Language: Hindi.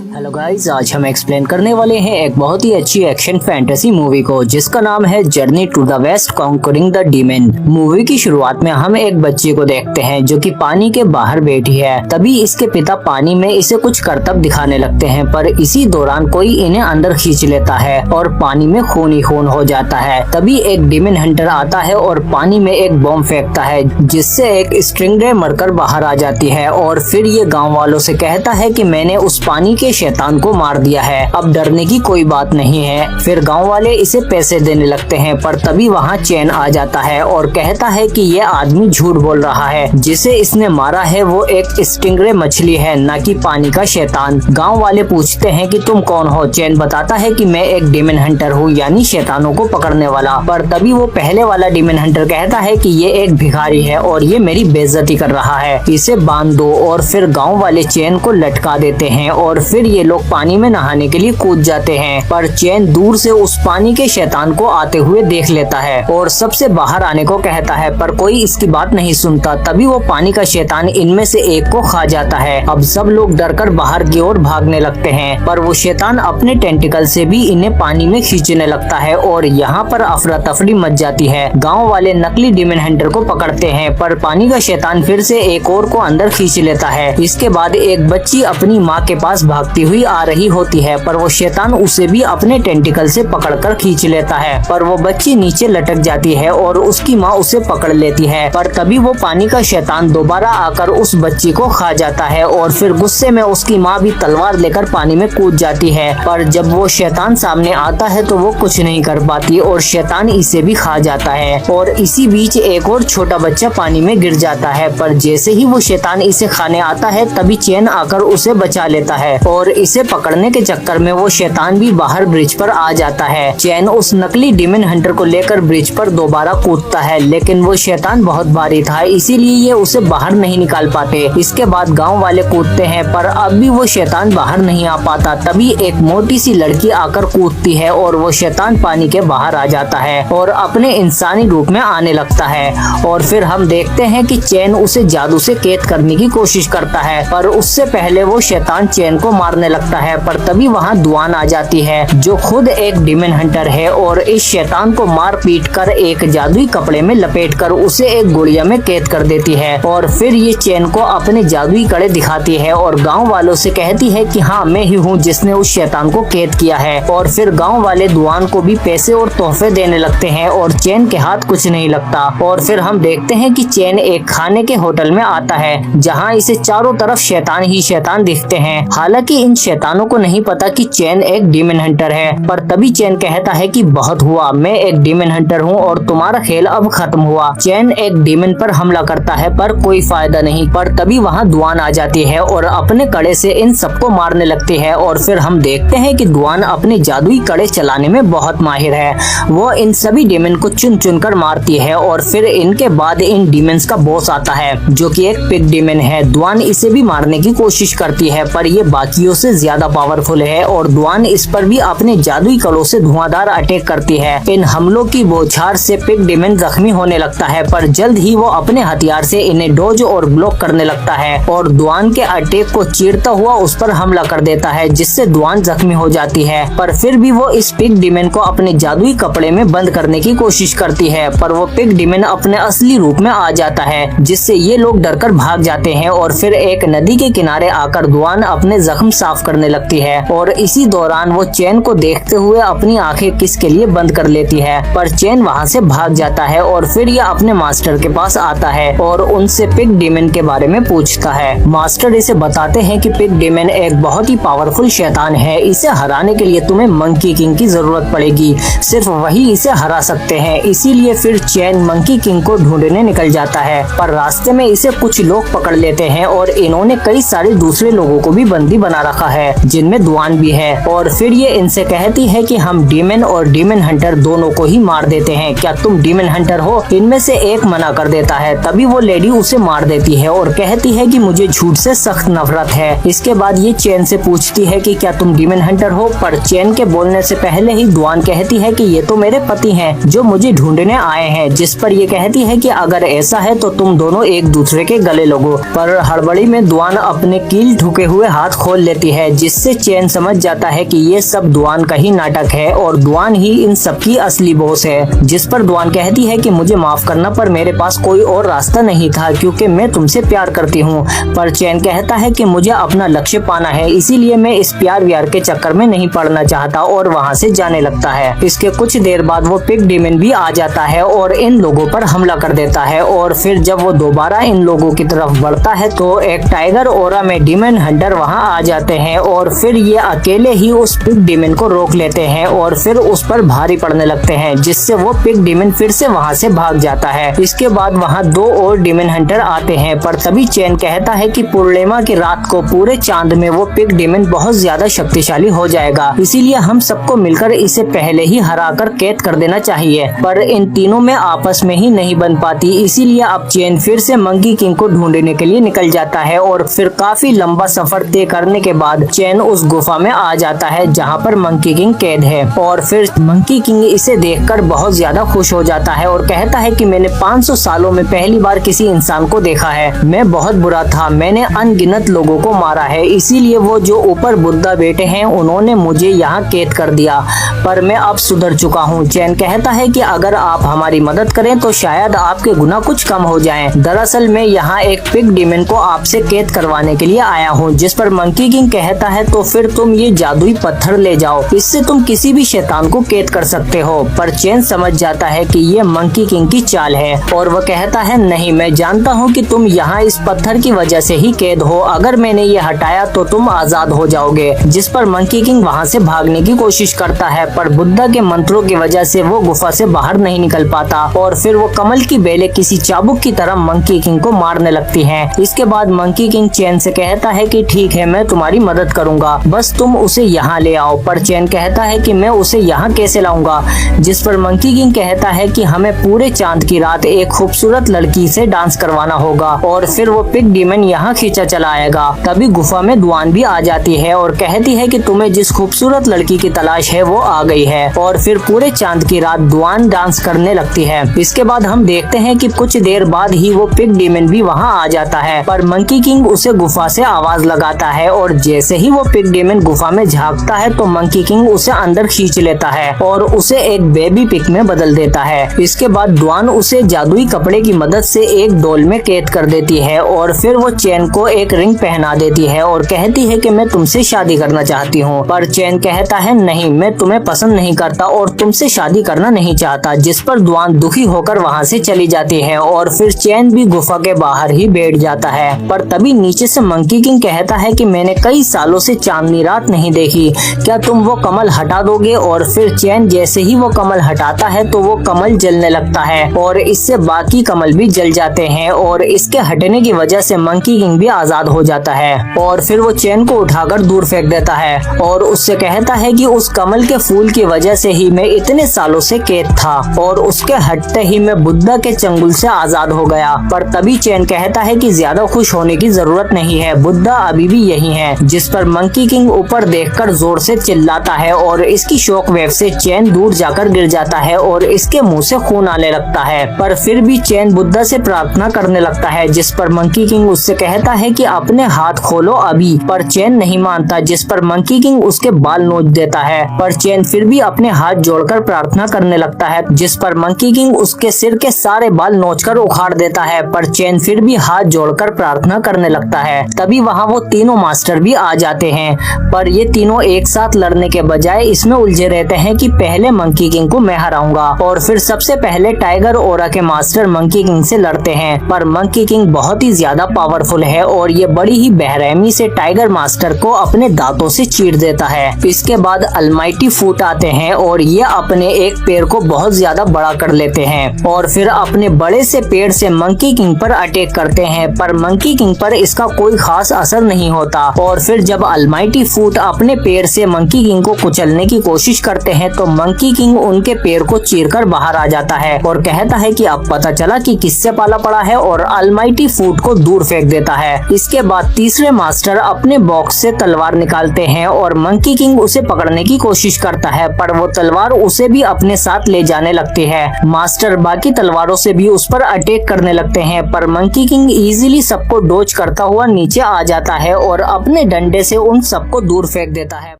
हेलो गाइस, आज हम एक्सप्लेन करने वाले हैं एक बहुत ही अच्छी एक्शन फैंटेसी मूवी को जिसका नाम है Journey to the West Conquering the Demon. Movie की शुरुआत में हम एक बच्चे को देखते हैं जो कि पानी के बाहर बैठी है। तभी इसके पिता पानी में इसे कुछ करतब दिखाने लगते हैं, पर इसी दौरान कोई इन्हें अंदर खींच लेता है और पानी में खून ही खून हो जाता है। तभी एक डीमन हंटर आता है और पानी में एक बॉम्ब फेंकता है जिससे एक स्टिंगरे मरकर बाहर आ जाती है और फिर ये गाँव वालों से कहता है कि मैंने उस पानी के शैतान को मार दिया है, अब डरने की कोई बात नहीं है। फिर गांव वाले इसे पैसे देने लगते हैं, पर तभी वहां चैन आ जाता है और कहता है कि ये आदमी झूठ बोल रहा है, जिसे इसने मारा है वो एक स्टिंगरे मछली है, न कि पानी का शैतान। गांव वाले पूछते हैं कि तुम कौन हो? चैन बताता है कि मैं एक डीमन हंटर हूँ, यानी शैतानों को पकड़ने वाला। पर तभी वो पहले वाला डीमन हंटर कहता है कि ये एक भिखारी है और ये मेरी बेइज्जती कर रहा है, इसे बांध दो। और फिर गाँव वाले चैन को लटका देते हैं और फिर ये लोग पानी में नहाने के लिए कूद जाते हैं। पर चैन दूर से उस पानी के शैतान को आते हुए देख लेता है और सबसे बाहर आने को कहता है, पर कोई इसकी बात नहीं सुनता। तभी वो पानी का शैतान इनमें से एक को खा जाता है। अब सब लोग डरकर बाहर की ओर भागने लगते हैं, पर वो शैतान अपने टेंटिकल से भी इन्हें पानी में खींचने लगता है और यहाँ पर अफरा तफरी मच जाती है। गाँव वाले नकली डीमन हंटर को पकड़ते हैं, पर पानी का शैतान फिर से एक और को अंदर खींच लेता है। इसके बाद एक बच्ची अपनी माँ के पास भागती हुई आ रही होती है, पर वो शैतान उसे भी अपने टेंटिकल से पकड़कर खींच लेता है, पर वो बच्ची नीचे लटक जाती है और उसकी माँ उसे पकड़ लेती है। पर तभी वो पानी का शैतान दोबारा आकर उस बच्ची को खा जाता है और फिर गुस्से में उसकी माँ भी तलवार लेकर पानी में कूद जाती है। पर जब वो शैतान सामने आता है तो वो कुछ नहीं कर पाती और शैतान इसे भी खा जाता है। और इसी बीच एक और छोटा बच्चा पानी में गिर जाता है, पर जैसे ही वो शैतान इसे खाने आता है तभी चैन आकर उसे बचा लेता है और इसे पकड़ने के चक्कर में वो शैतान भी बाहर ब्रिज पर आ जाता है। चैन उस नकली डीमन हंटर को लेकर ब्रिज पर दोबारा कूदता है, लेकिन वो शैतान बहुत भारी था, इसीलिए ये उसे बाहर नहीं निकाल पाते। इसके बाद गांव वाले कूदते हैं, पर अब भी वो शैतान बाहर नहीं आ पाता। तभी एक मोटी सी लड़की आकर कूदती है और वो शैतान पानी के बाहर आ जाता है और अपने इंसानी रूप में आने लगता है। और फिर हम देखते हैं कि चैन उसे जादू से कैद करने की कोशिश करता है, पर उससे पहले वो शैतान चैन को मारने लगता है। पर तभी वहाँ दुआन आ जाती है जो खुद एक डीमन हंटर है और इस शैतान को मार पीट कर एक जादुई कपड़े में लपेटकर उसे एक गुड़िया में कैद कर देती है। और फिर ये चैन को अपने जादुई कड़े दिखाती है और गांव वालों से कहती है कि हाँ, मैं ही हूँ जिसने उस शैतान को कैद किया है। और फिर गांव वाले दुआन को भी पैसे और तोहफे देने लगते हैं और चैन के हाथ कुछ नहीं लगता। और फिर हम देखते हैं कि चैन एक खाने के होटल में आता है जहाँ इसे चारों तरफ शैतान ही शैतान दिखते हैं। हालांकि इन शैतानों को नहीं पता कि चैन एक डीमन हंटर है। पर तभी चैन कहता है कि बहुत हुआ, मैं एक डीमन हंटर हूँ और तुम्हारा खेल अब खत्म हुआ। चैन एक डीमन पर हमला करता है, पर कोई फायदा नहीं। पर तभी वहाँ दुआन आ जाती है और अपने कड़े से इन सबको मारने लगती है। और फिर हम देखते हैं कि दुआन अपने जादुई कड़े चलाने में बहुत माहिर है। वो इन सभी डीमन को चुन चुन कर मारती है और फिर इनके बाद इन डीमंस का बॉस आता है जो कि एक पिग डीमन है। दुआन इसे भी मारने की कोशिश करती है, पर ये बाकियों से ज्यादा पावरफुल है और दुआन इस पर भी अपने जादुई कड़ों से धुआंधार अटैक करती है। इन हमलों की बौछार से पिग डीमन जख्मी होने लगता है, पर जल्द ही वो अपने हथियार से इन्हें डोज और ब्लॉक करने लगता है और दुआन के अटैक को चीरता हुआ उस पर हमला कर देता है, जिससे दुआन जख्मी हो जाती है। पर फिर भी वो इस पिग डीमन को अपने जादुई कपड़े में बंद करने की कोशिश करती है, पर वो पिग डीमन अपने असली रूप में आ जाता है, जिससे ये लोग डरकर भाग जाते हैं। और फिर एक नदी के किनारे आकर दुआन अपने जख्म साफ करने लगती है और इसी दौरान वो चैन को देखते हुए अपनी आंखें किस के लिए बंद कर लेती है। पर चैन वहाँ से भाग जाता है और फिर ये अपने मास्टर के पास आता है और उनसे पिग डीमन के बारे में पूछता है। मास्टर इसे बताते हैं कि पिग डीमन एक बहुत ही पावरफुल शैतान है, इसे हराने के लिए तुम्हें मंकी किंग की जरूरत पड़ेगी, सिर्फ वही इसे हरा सकते हैं। इसीलिए फिर चैन मंकी किंग को ढूंढने निकल जाता है, पर रास्ते में इसे कुछ लोग पकड़ लेते हैं और इन्होंने कई सारे दूसरे लोगों को भी बंदी बना रखा है, जिनमें दुआन भी है। और फिर ये इनसे कहती है कि हम डीमन और डीमन हंटर दोनों को ही मार देते हैं, क्या तुम डीमन हंटर हो? इनमें से एक मना कर देता है। तभी वो लेडी उसे मार देती है और कहती है कि मुझे झूठ से सख्त नफरत है। इसके बाद ये चैन से पूछती है कि क्या तुम डीमन हंटर हो? पर चैन के बोलने से पहले ही दुआन कहती है कि ये तो मेरे पति हैं जो मुझे ढूंढने आए हैं। जिस पर ये कहती है कि अगर ऐसा है तो तुम दोनों एक दूसरे के गले लगो। पर हड़बड़ी में दुआन अपने कील ठुके हुए हाथ खोल लेता देती है, जिससे चैन समझ जाता है कि ये सब दुआन का ही नाटक है और दुआन ही इन सब की असली बॉस है। जिस पर दुआन कहती है कि मुझे माफ करना, पर मेरे पास कोई और रास्ता नहीं था क्योंकि मैं तुमसे प्यार करती हूँ। पर चैन कहता है कि मुझे अपना लक्ष्य पाना है, इसीलिए मैं इस प्यार व्यार के चक्कर में नहीं पड़ना चाहता और वहाँ से जाने लगता है। इसके कुछ देर बाद वो पिग डीमन भी आ जाता है और इन लोगों पर हमला कर देता है। और फिर जब वो दोबारा इन लोगों की तरफ बढ़ता है तो एक टाइगर ऑरा में डीमन हंटर वहाँ आ जाते हैं और फिर ये अकेले ही उस पिग डीमन को रोक लेते हैं और फिर उस पर भारी पड़ने लगते हैं, जिससे वो पिग डीमन फिर से वहाँ से भाग जाता है। इसके बाद वहाँ 2 और डीमन हंटर आते हैं, पर तभी चैन कहता है कि पूर्णिमा की रात को पूरे चांद में वो पिग डीमन बहुत ज्यादा शक्तिशाली हो जाएगा, इसीलिए हम सबको मिलकर इसे पहले ही हराकर कैद कर देना चाहिए। पर इन तीनों में आपस में ही नहीं बन पाती, इसीलिए अब चैन फिर से मंकी किंग को ढूंढने के लिए निकल जाता है और फिर काफी लंबा सफर तय करने के बाद चैन उस गुफा में आ जाता है जहाँ पर मंकी किंग कैद है। और फिर मंकी किंग इसे देखकर बहुत ज्यादा खुश हो जाता है और कहता है कि मैंने 500 सालों में पहली बार किसी इंसान को देखा है। मैं बहुत बुरा था, मैंने अनगिनत लोगों को मारा है, इसीलिए वो जो ऊपर बुद्धा बैठे हैं उन्होंने मुझे यहाँ कैद कर दिया, पर मैं अब सुधर चुका हूँ। चैन कहता है कि अगर आप हमारी मदद करें तो शायद आपके गुनाह कुछ कम हो जाएं। दरअसल मैं यहाँ एक पिग डीमन को आपसे कैद करवाने के लिए आया हूँ। जिस पर मंकी किंग कहता है तो फिर तुम ये जादुई पत्थर ले जाओ, इससे तुम किसी भी शैतान को कैद कर सकते हो। पर चैन समझ जाता है कि ये मंकी किंग की चाल है और वह कहता है नहीं, मैं जानता हूँ कि तुम यहाँ इस पत्थर की वजह से ही कैद हो, अगर मैंने ये हटाया तो तुम आजाद हो जाओगे। जिस पर मंकी किंग वहाँ से भागने की कोशिश करता है, पर बुद्धा के मंत्रों की वजह से वो गुफा से बाहर नहीं निकल पाता और फिर वो कमल की बेलें किसी चाबुक की तरह मंकी किंग को मारने लगती हैं। इसके बाद मंकी किंग चैन से कहता है कि ठीक है, मैं तुम्हारी मदद करूंगा, बस तुम उसे यहाँ ले आओ। पर चैन कहता है कि मैं उसे यहाँ कैसे लाऊंगा। जिस पर मंकी किंग कहता है कि हमें पूरे चांद की रात एक खूबसूरत लड़की से डांस करवाना होगा और फिर वो पिग डीमन यहाँ खींचा चला आएगा। तभी गुफा में दुआन भी आ जाती है और कहती है कि तुम्हें जिस खूबसूरत लड़की की तलाश है वो आ गई है। और फिर पूरे चांद की रात दुआन डांस करने लगती है। इसके बाद हम देखते हैं कि कुछ देर बाद ही वो पिग डीमन भी वहाँ आ जाता है, पर मंकी किंग उसे गुफा से आवाज लगाता है और जैसे ही वो पिग डीमन गुफा में झांकता है तो मंकी किंग उसे अंदर खींच लेता है और उसे एक बेबी पिग में बदल देता है। इसके बाद दुआन उसे जादुई कपड़े की मदद से एक डोल में कैद कर देती है और फिर वो चैन को एक रिंग पहना देती है और कहती है कि मैं तुमसे शादी करना चाहती हूँ। पर चैन कहता है नहीं, मैं तुम्हें पसंद नहीं करता और तुमसे शादी करना नहीं चाहता। जिस पर दुआन दुखी होकर वहाँ से चली जाती है और फिर चैन भी गुफा के बाहर ही बैठ जाता है। पर तभी नीचे से मंकी किंग कहता है कि मैंने कई सालों से चांदनी रात नहीं देखी, क्या तुम वो कमल हटा दोगे। और फिर चैन जैसे ही वो कमल हटाता है तो वो कमल जलने लगता है और इससे बाकी कमल भी जल जाते हैं और इसके हटने की वजह से मंकी किंग भी आजाद हो जाता है। और फिर वो चैन को उठाकर दूर फेंक देता है और उससे कहता है कि उस कमल के फूल की वजह से ही मैं इतने सालों से कैद था और उसके हटते ही मैं बुद्धा के चंगुल से आजाद हो गया। पर तभी चैन कहता है कि ज्यादा खुश होने की जरूरत नहीं है, बुद्धा अभी भी यही है। जिस पर मंकी किंग ऊपर देखकर जोर से चिल्लाता है और इसकी शॉक वेव से चैन दूर जाकर गिर जाता है और इसके मुंह से खून आने लगता है। पर फिर भी चैन बुद्धा से प्रार्थना करने लगता है, जिस पर मंकी किंग उससे कहता है कि अपने हाथ खोलो अभी। पर चैन नहीं मानता, जिस पर मंकी किंग उसके बाल नोच देता है। पर चैन फिर भी अपने हाथ जोड़कर प्रार्थना करने लगता है, जिस पर मंकी किंग उसके सिर के सारे बाल नोचकर उखाड़ देता है। पर चैन फिर भी हाथ जोड़कर प्रार्थना करने लगता है। तभी वहाँ वो तीनों मास्टर भी आ जाते हैं, पर ये तीनों एक साथ लड़ने के बजाय इसमें उलझे रहते हैं कि पहले मंकी किंग को मैं हराऊंगा। और फिर सबसे पहले टाइगर ओरा के मास्टर मंकी किंग से लड़ते हैं, पर मंकी किंग बहुत ही ज्यादा पावरफुल है और ये बड़ी ही बेरहमी से टाइगर मास्टर को अपने दांतों से चीर देता है। इसके बाद अलमाइटी फूट आते हैं और ये अपने एक पैर को बहुत ज्यादा बड़ा कर लेते हैं और फिर अपने बड़े से पेड़ से मंकी किंग पर अटैक करते हैं, पर मंकी किंग पर इसका कोई खास असर नहीं होता। और फिर जब अलमाइटी फूट अपने पैर से मंकी किंग को कुचलने की कोशिश करते हैं तो मंकी किंग उनके पैर को चीरकर बाहर आ जाता है और कहता है कि अब पता चला कि किससे पाला पड़ा है और अलमाइटी फूट को दूर फेंक देता है। इसके बाद तीसरे मास्टर अपने बॉक्स से तलवार निकालते हैं और मंकी किंग उसे पकड़ने की कोशिश करता है, पर वो तलवार उसे भी अपने साथ ले जाने लगती है। मास्टर बाकी तलवारों से भी उस पर अटैक करने लगते हैं, पर मंकी किंग इजीली सबको डोज करता हुआ नीचे आ जाता है और अपने डंडे से उन सबको दूर फेंक देता है।